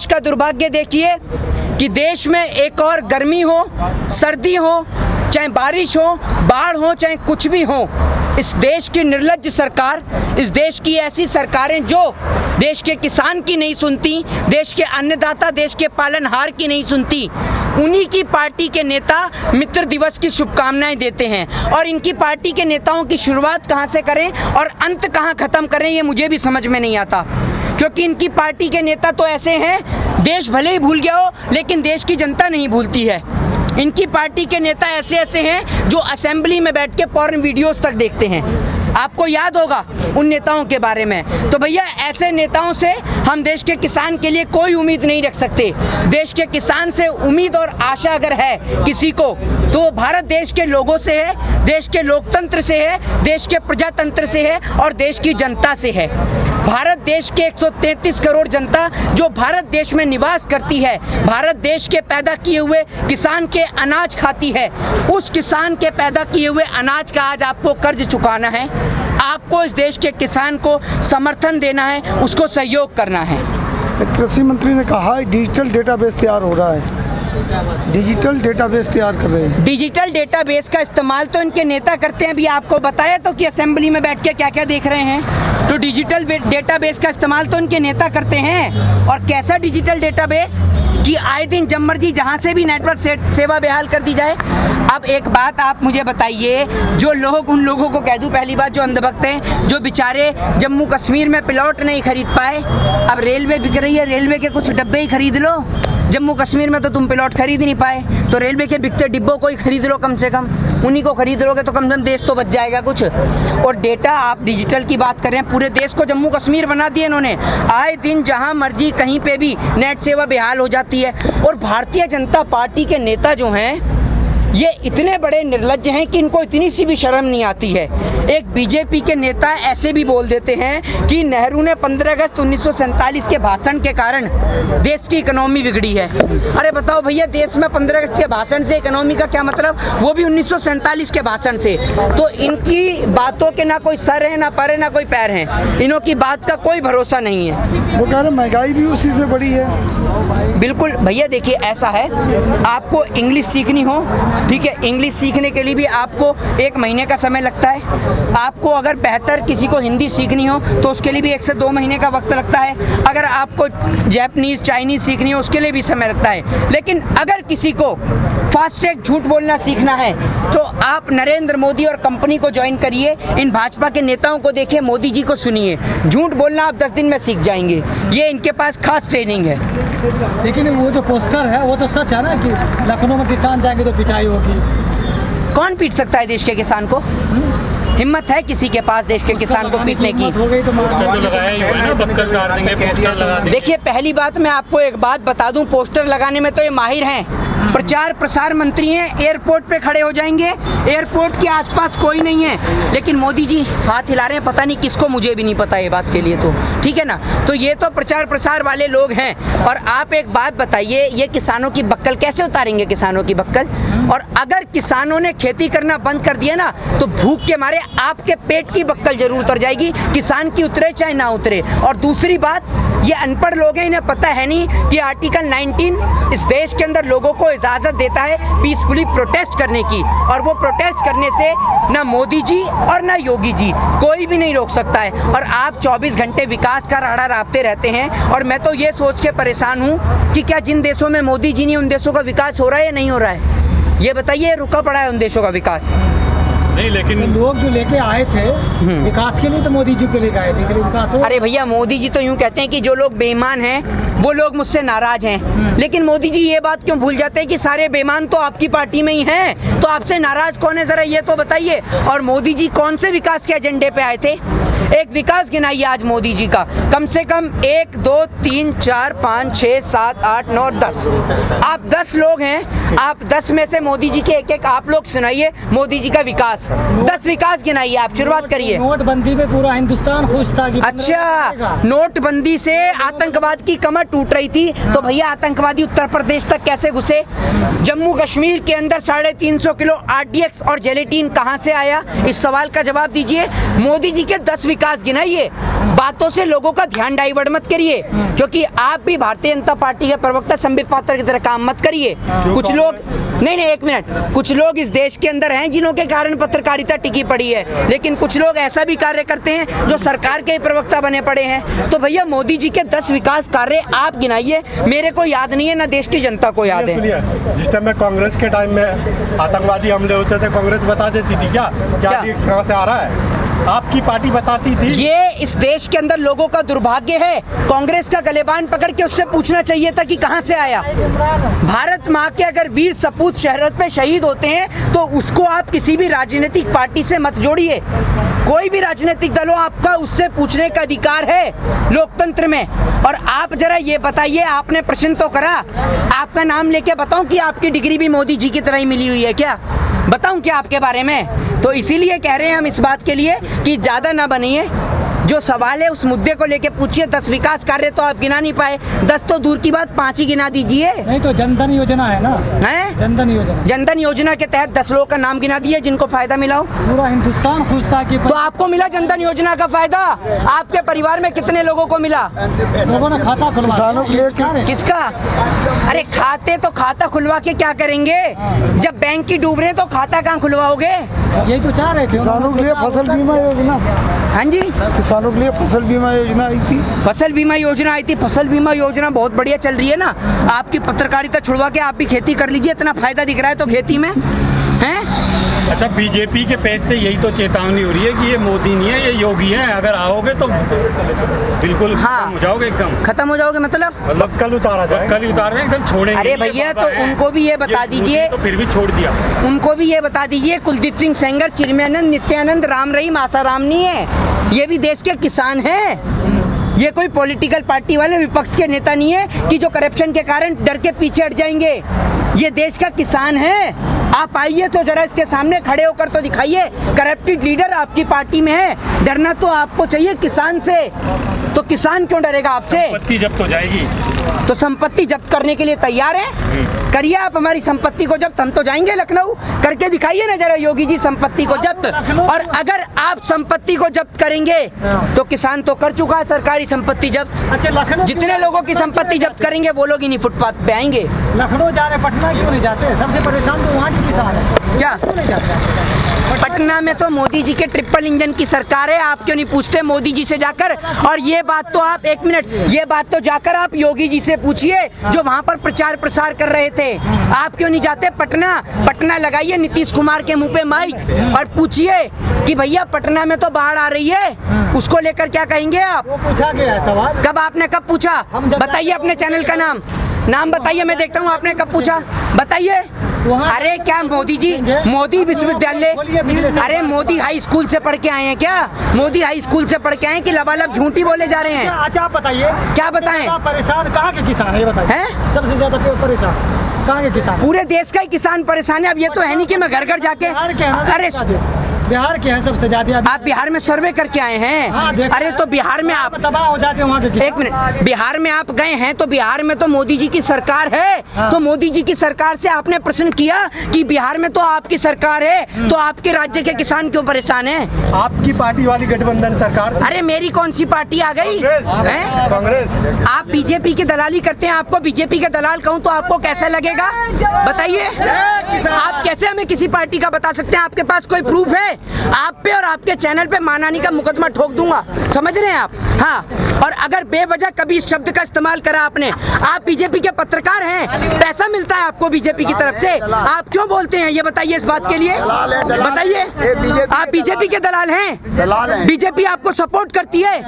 देश का दुर्भाग्य देखिए कि देश में एक और गर्मी हो, सर्दी हो, चाहे बारिश हो, बाढ़ हो, चाहे कुछ भी हो, इस देश की निर्लज्ज सरकार, इस देश की ऐसी सरकारें जो देश के किसान की नहीं सुनती, देश के अन्नदाता, देश के पालनहार की नहीं सुनती, उन्हीं की पार्टी के नेता मित्र दिवस की शुभकामनाएं देते हैं। और इनकी पार्टी के नेताओं की शुरुआत कहां से करें और अंत कहां ख़त्म करें, ये मुझे भी समझ में नहीं आता। क्योंकि इनकी पार्टी के नेता तो ऐसे हैं, देश भले ही भूल गया हो लेकिन देश की जनता नहीं भूलती है। इनकी पार्टी के नेता ऐसे हैं जो असेंबली में बैठ के पॉर्न वीडियोस तक देखते हैं। आपको याद होगा उन नेताओं के बारे में। तो भैया ऐसे नेताओं से हम देश के किसान के लिए कोई उम्मीद नहीं रख सकते। देश के किसान से उम्मीद और आशा अगर है किसी को तो वो भारत देश के लोगों से है, देश के लोकतंत्र से है, देश के प्रजातंत्र से है और देश की जनता से है। भारत देश के 133 करोड़ जनता जो भारत देश में निवास करती है, भारत देश के पैदा किए हुए किसान के अनाज खाती है। उस किसान के पैदा किए हुए अनाज का आज आपको कर्ज चुकाना है। आपको इस देश के किसान को समर्थन देना है, उसको सहयोग करना है। कृषि मंत्री ने कहा डिजिटल डेटाबेस तैयार हो रहा है, डिजिटल डेटाबेस तैयार कर रहे हैं। डिजिटल डेटाबेस का इस्तेमाल तो इनके नेता करते हैं। अभी आपको बताया तो कि असेंबली में बैठ के क्या क्या देख रहे हैं। तो डिजिटल डेटाबेस का इस्तेमाल तो इनके नेता करते हैं। और कैसा डिजिटल डेटाबेस कि आए दिन जब मर्जी जहाँ से भी नेटवर्क सेवा बहाल कर दी जाए। अब एक बात आप मुझे बताइए, जो लोग, उन लोगों को कह दूं पहली बात, जो अंधभक्त हैं, जो बेचारे जम्मू कश्मीर में प्लॉट नहीं खरीद पाए, अब रेलवे बिक रही है, रेलवे के कुछ डब्बे ही खरीद लो। जम्मू कश्मीर में तो तुम प्लॉट खरीद नहीं पाए, तो रेलवे के बिकते डिब्बों को ही खरीद लो कम से कम। उन्हीं को खरीद लोगे तो कम से कम देश तो बच जाएगा कुछ। और डेटा आप डिजिटल की बात कर रहे हैं, पूरे देश को जम्मू कश्मीर बना दिया इन्होंने। आए दिन जहां मर्जी कहीं पे भी नेट सेवा बहाल हो जाती है। और भारतीय जनता पार्टी के नेता जो हैं ये इतने बड़े निर्लज्ज हैं कि इनको इतनी सी भी शर्म नहीं आती है। एक बीजेपी के नेता ऐसे भी बोल देते हैं कि नेहरू ने 15 अगस्त 1947 के भाषण के कारण देश की इकोनॉमी बिगड़ी है। अरे बताओ भैया, देश में 15 अगस्त के भाषण से इकोनॉमी का क्या मतलब, वो भी 1947 के भाषण से। तो इनकी बातों के ना कोई सर है, ना पर है, ना कोई पैर है। इनों की बात का कोई भरोसा नहीं है। वो कह रहे महंगाई भी उसी से बढ़ी है। बिल्कुल भैया, देखिए ऐसा है, आपको इंग्लिश सीखनी हो, ठीक है, इंग्लिश सीखने के लिए भी आपको 1 महीने का समय लगता है। आपको अगर बेहतर किसी को हिंदी सीखनी हो तो उसके लिए भी 1 से 2 महीने का वक्त लगता है। अगर आपको जैपनीज़, चाइनीज़ सीखनी हो उसके लिए भी समय लगता है। लेकिन अगर किसी को फास्ट ट्रैक झूठ बोलना सीखना है तो आप नरेंद्र मोदी और कंपनी को ज्वाइन करिए। इन भाजपा के नेताओं को देखिए, मोदी जी को सुनिए। झूठ बोलना आप 10 दिन में सीख जाएंगे। ये इनके पास खास ट्रेनिंग है। लेकिन वो जो पोस्टर है वो तो सच है ना कि लखनऊ में किसान जाएंगे तो पिटाई होगी। कौन पीट सकता है देश के किसान को? हिम्मत है किसी के पास देश के किसान को पीटने की? देखिए, पहली बात मैं आपको एक बात बता दूं, पोस्टर लगाने में तो ये माहिर हैं। प्रचार प्रसार मंत्री हैं, एयरपोर्ट पे खड़े हो जाएंगे, एयरपोर्ट के आसपास कोई नहीं है, लेकिन मोदी जी हाथ हिला रहे हैं, पता नहीं किसको, मुझे भी नहीं पता ये बात के लिए, तो ठीक है ना। तो ये तो प्रचार प्रसार वाले लोग हैं। और आप एक बात बताइए, ये किसानों की बक्कल कैसे उतारेंगे? किसानों की बक्कल। और अगर किसानों ने खेती करना बंद कर दिया ना तो भूख के मारे आपके पेट की बक्कल जरूर उतर जाएगी, किसान की उतरे चाहे ना उतरे। और दूसरी बात, ये अनपढ़ लोग हैं, इन्हें पता है नहीं कि आर्टिकल 19 इस देश के अंदर लोगों को इजाज़त देता है पीसफुली प्रोटेस्ट करने की। और वो प्रोटेस्ट करने से ना मोदी जी और ना योगी जी कोई भी नहीं रोक सकता है। और आप 24 घंटे विकास का राड़ा रापते रहते हैं। और मैं तो ये सोच के परेशान हूँ कि क्या जिन देशों में मोदी जी नहीं, उन देशों का विकास हो रहा है या नहीं हो रहा है? ये बताइए, रुका पड़ा है उन देशों का विकास? नहीं, लेकिन लोग जो लेके आए थे विकास के लिए तो मोदी जी को लेके आए थे, इसलिए विकास हो। अरे भैया, मोदी जी तो यूँ कहते हैं कि जो लोग बेईमान हैं वो लोग मुझसे नाराज हैं। लेकिन मोदी जी ये बात क्यों भूल जाते हैं कि सारे बेईमान तो आपकी पार्टी में ही हैं? तो आपसे नाराज कौन है, जरा ये तो बताइए। और मोदी जी कौन से विकास के एजेंडे पे आए थे? एक विकास गिनाइए आज मोदी जी का, कम से कम 1 2 3 4 5 6 7 8 9 10। आप 10 लोग हैं, आप 10 में से मोदी जी के एक आप लोग सुनाइए मोदी जी का विकास, 10 विकास गिनाइए, आप शुरुआत करिए। नोटबंदी में पूरा हिंदुस्तान खुश था कि अच्छा, नोटबंदी से आतंकवाद की कमर टूट रही थी, तो भैया आतंकवादी उत्तर प्रदेश तक कैसे घुसे? जम्मू कश्मीर के अंदर 350 किलो आरडीएक्स और जेलेटिन कहां से आया? इस सवाल का जवाब दीजिए। मोदी जी के 10 विकास गिनाइए, बातों से लोगों का ध्यान डाइवर्ट मत करिए, क्योंकि आप भी भारतीय जनता पार्टी के प्रवक्ता संबित पात्र की तरह काम मत करिए। कुछ लोग नहीं, एक मिनट, कुछ लोग इस देश के अंदर हैं जिन्हों के कारण पत्रकारिता टिकी पड़ी है, लेकिन कुछ लोग ऐसा भी कार्य करते हैं जो सरकार के प्रवक्ता बने पड़े हैं। तो भैया मोदी जी के 10 विकास कार्य आप गिनाइए, मेरे को याद नहीं है, ना देश की जनता को याद है। जिस टाइम में कांग्रेस के टाइम में आतंकवादी हमले होते थे, कांग्रेस बता देती थी क्या कहाँ से आ रहा है? आपकी पार्टी बताती थी। ये इस देश के अंदर लोगों का दुर्भाग्य है। कांग्रेस का गलेबान पकड़ के उससे पूछना चाहिए था कि कहां से आया। भारत माँ के अगर वीर सपूत शहरत पे शहीद होते हैं तो उसको आप किसी भी राजनीतिक पार्टी से मत जोड़िए। कोई भी राजनीतिक दल हो, आपका उससे पूछने का अधिकार है लोकतंत्र में। और आप जरा ये बताइए, आपने प्रश्न तो करा, आपका नाम लेके बताऊं कि आपकी डिग्री भी मोदी जी की तरह ही मिली हुई है क्या? बताऊं क्या आपके बारे में? तो इसीलिए कह रहे हैं हम इस बात के लिए कि ज़्यादा ना बनिए, जो सवाल है उस मुद्दे को लेके पूछिए। 10 विकास कार्य तो आप गिना नहीं पाए, 10 तो दूर की बात, 5 ही गिना दीजिए। नहीं तो जनधन योजना है ना, हैं? जनधन योजना, जनधन योजना के तहत 10 लोगों का नाम गिना दिए जिनको फायदा मिला हो। पूरा हिंदुस्तान खुश था कि तो आपको मिला जनधन योजना का फायदा? आपके परिवार में कितने लोगों को मिला? लोगों ने खाता खुलवाया। किसका? अरे खाते तो खाता खुलवा के क्या करेंगे? जब बैंक की डूब रहे तो खाता कहाँ खुलवाओगे? यही तो चाह रहे थे किसानों के लिए फसल बीमा योजना। हाँ जी, किसानों के लिए फसल बीमा योजना आई थी। फसल बीमा योजना आई थी। फसल बीमा योजना बहुत बढ़िया चल रही है ना। आपकी पत्रकारिता छुड़वा के आप भी खेती कर लीजिए, इतना फायदा दिख रहा है तो खेती में हैं। अच्छा, बीजेपी के पेज से यही तो चेतावनी हो रही है कि ये मोदी नहीं है, ये योगी है। अगर आओगे तो बिल्कुल खत्म हो जाओगे, एकदम खत्म हो जाओगे। मतलब कल उतारा जाए, कल ही उतार दें, एकदम छोड़ेंगे। अरे भैया, तो उनको भी ये बता दीजिए, तो फिर भी छोड़ दिया। उनको भी ये बता दीजिए, कुलदीप सिंह सेंगर, चिन्मयानंद, नित्यानंद, राम रहीम, आसाराम नहीं है, ये भी देश के किसान हैं। ये कोई पॉलिटिकल पार्टी वाले विपक्ष के नेता नहीं है कि जो करप्शन के कारण डर के पीछे हट जाएंगे। ये देश का किसान है। आप आइए तो जरा इसके सामने खड़े होकर तो दिखाइए। करप्टेड लीडर आपकी पार्टी में है, डरना तो आपको चाहिए किसान से। तो किसान क्यों डरेगा आपसे? संपत्ति जब्त हो जाएगी तो संपत्ति जब्त करने के लिए तैयार है? करिए आप हमारी संपत्ति को जब्त, हम तो जाएंगे लखनऊ, करके दिखाइए ना जरा योगी जी संपत्ति को जब्त। और अगर आप संपत्ति को जब्त करेंगे तो किसान तो कर चुका है सरकारी संपत्ति जब्त। अच्छा, लखनऊ जितने लोगों की संपत्ति जब्त करेंगे वो लोग इन्हीं फुटपाथ पे आएंगे। लखनऊ जा रहे, पटना क्यों नहीं जाते? सबसे परेशान तो वहाँ के किसान है। क्या क्यों नहीं जाते? पटना में तो मोदी जी के ट्रिपल इंजन की सरकार है, आप क्यों नहीं पूछते मोदी जी से जाकर? और ये बात तो आप, एक मिनट, ये बात तो जाकर आप योगी जी से पूछिए जो वहाँ पर प्रचार प्रसार कर रहे थे। आप क्यों नहीं जाते पटना? पटना लगाइए नीतीश कुमार के मुंह पे माइक और पूछिए कि भैया पटना में तो बाढ़ आ रही है, उसको लेकर क्या कहेंगे आप? वो पूछा गया है सवाल। कब आपने कब पूछा? बताइए अपने चैनल का नाम बताइए, मैं देखता हूँ आपने कब पूछा, बताइए। अरे क्या मोदी जी, मोदी विश्वविद्यालय, अरे मोदी हाई स्कूल से पढ़ के आए हैं क्या? मोदी हाई स्कूल से पढ़ के आए हैं कि लबालब झूठी बोले जा रहे हैं? अच्छा आप बताइए, क्या बताएं? परेशान कहाँ के किसान है ये बताइए? हैं? सबसे ज्यादा परेशान कहाँ के किसान? पूरे देश का ही किसान परेशान है। अब ये तो है नहीं कि मैं घर घर जाके, अरे बिहार के हैं सबसे ज्यादा। आप बिहार में सर्वे करके आए हैं? हाँ, अरे तो बिहार में आप तबाह हो जाते हैं वहाँ के किसान। एक मिनट, बिहार में आप गए हैं तो बिहार में तो मोदी जी की सरकार है। हाँ। तो मोदी जी की सरकार से आपने प्रश्न किया कि बिहार में तो आपकी सरकार है, तो आपके राज्य के किसान क्यों परेशान हैं? आपकी पार्टी वाली गठबंधन सरकार। अरे मेरी कौन सी पार्टी आ गई? हैं? कांग्रेस। आप बीजेपी के दलाली करते हैं, आपको बीजेपी के दलाल कहूँ तो आपको कैसा लगेगा? बताइए, आप कैसे हमें किसी पार्टी का बता सकते हैं? आपके पास कोई प्रूफ है? आप पे और आपके चैनल पे मानहानि का मुकदमा ठोक दूंगा, समझ रहे हैं आप? हाँ, और अगर बेवजह कभी इस शब्द का इस्तेमाल करा आपने, आप बीजेपी के पत्रकार हैं, पैसा मिलता है आपको बीजेपी की तरफ से, आप क्यों बोलते हैं? ये बताइए इस बात के लिए, बताइए। आप बीजेपी के दलाल हैं? बीजेपी आपको सपोर्ट करती है?